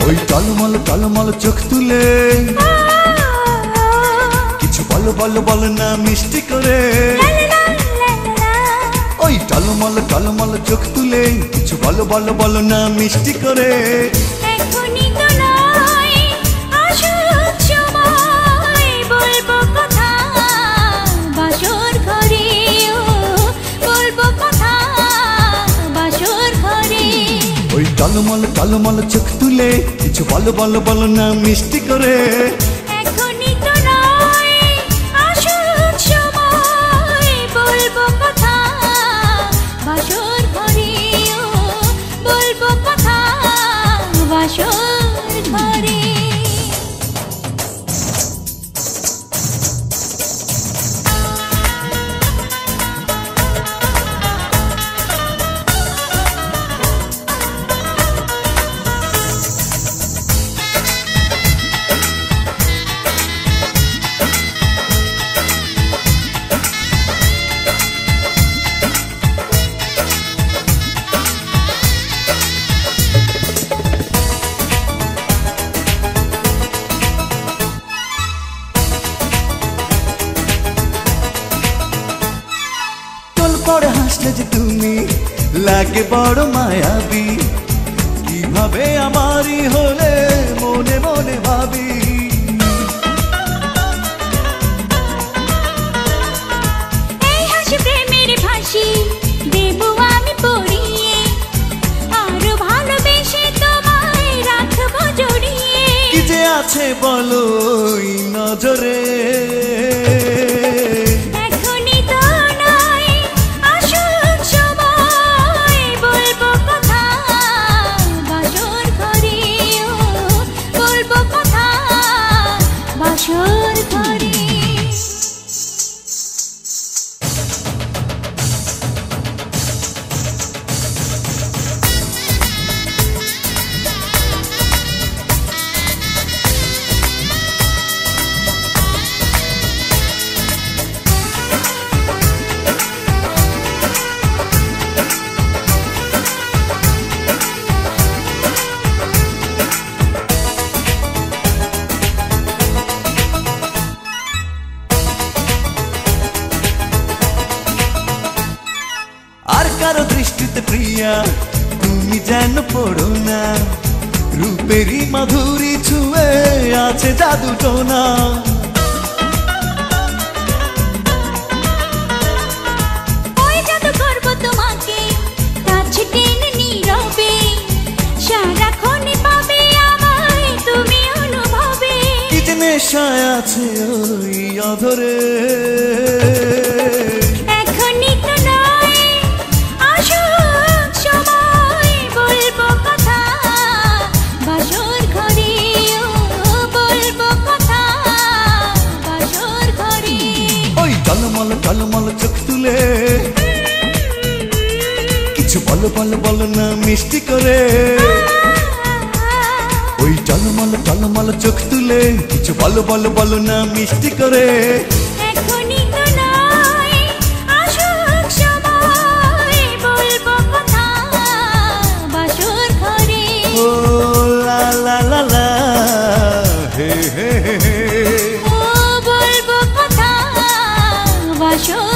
ওই টলমল চোখ তুলে কিছু বলো বলো বলো না মিষ্টি করে। ওই টলমল চোখ তুলে কিছু বলো বলো বলো না মিষ্টি করে। ওই টলমল চোখ তুলে কিছু বলো বলো বলো না মিষ্টি করে। পরে হাসলে যে তুমি লাগে বড় মায়াবী, কিভাবে আমারই হলে মনে মনে ভাবি। এই হাসি প্রেমের ফাঁসি দেব আমি পড়িয়ে, আরো ভালোবেসে তোমায় রাখবো জড়িয়ে। কি যে আছে বলো এই নজরে, আর কারো দৃষ্টিতে প্রিয়া তুমি যেন পড়ো না, রূপেরই মাধুরী ছুঁয়ে আছে জাদু টোনা। ওই জাদু করবো তোমাকে কাছে টেনে নীরবে, সারাক্ষণে পাবে আমায় তুমি অনুভবে। কি যে নেশায় আছে ওই অধরে, টলমল চোখ তুলে কিছু বলো বলো বলো না মিষ্টি করে। ওই টলমল চোখ তুলে কিছু বলো বলো বলো না মিষ্টি করে। এখনই তো নয় আসুক সময়, বলবো কথা বাসর ঘরে। ও লা লা লা লা হে হে হে, ও বলবো কথা বাসর